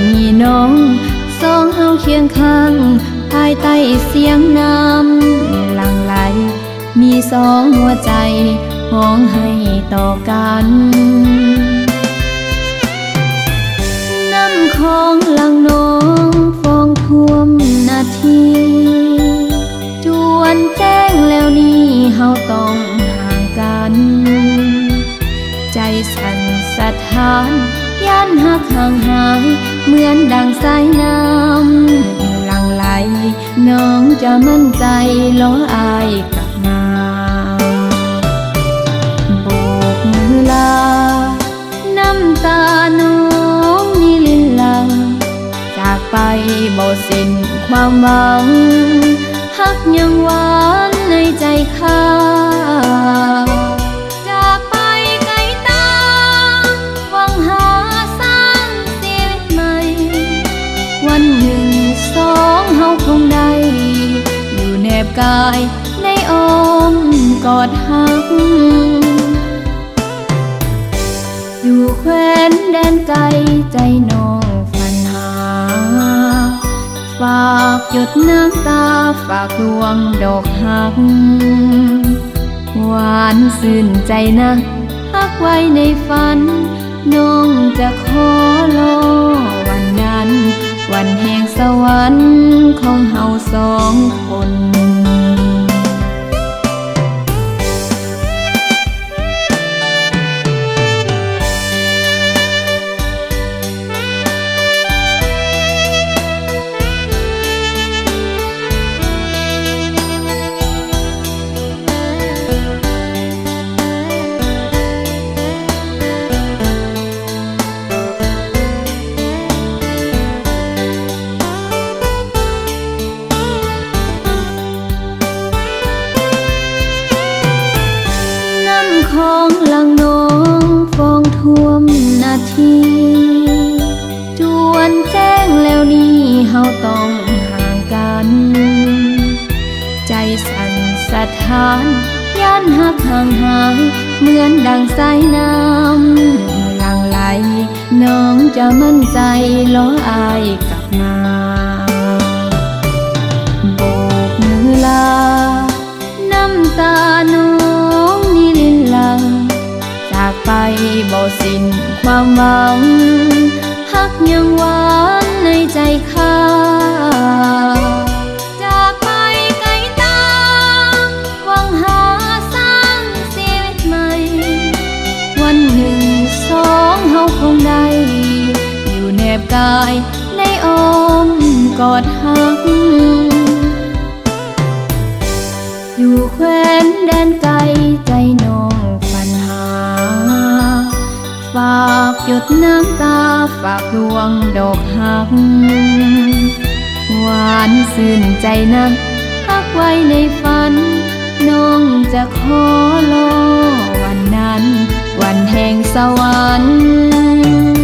มีน้องสองเฮาเคียงข้างภายใต้เสียงน้ำหลั่งไหลมีสองหัวใจห้องให้ต่อกันน้ำของหลังน้องฟองท่วมนาทีจวนแจ้งแล้วนี่เฮาต้องห่างกันใจสั่นสะท้านย่านหักห่างหายเหมือนดังสายน้ำหลั่งไหลน้องจะมั่นใจล้ออายกลับมาโบกมือลาน้ำตาน้องนี่ลินลังจากไปบ่สิ้นความหวังฮักยังหวานในใจข้าจากไปไกลตาหวังหาสร้างชีวิตใหม่วันหนึ่งสองเฮาคงได้อยู่แนบกายในอ้อมกอดฮักอยู่แคว้นแดนไกลใจน้องฝันหาฝากหยดน้ำตาฝากดวงดอกหักหวานซื่นใจนะฮักไว้ในฝันน้องจะขอรอวันนั้นวันแห่งสวรรค์ของเฮาสองคนของหลังน้องฟองท่วมนาทีจวนแจ้งแล้วนี่เฮาต้องห่างกันใจสั่นสะท้านย่านหักห่างหายเหมือนดังสายน้ำหลั่งไหลน้องจะมั่นใจล้ออายกลับมาโบกมือลาน้ำตาน้องนี่ลินลังจากไปบ่สิ้นความหวังฮักยังหวานในใจข้าจากไปไกลตาหวังหาสร้างชีวิตใหม่วันหนึ่งสองเฮาคงได้อยู่แนบกายในอ้อมกอดฮักอยู่แคว้นแดนไกลใจน้องฝันหาฝากหยดน้ำตาฝากดวงดอกหักหวานซื่นใจนะฮักไว้ในฝันน้องจะขอรอวันนั้นวันแห่งสวรรค์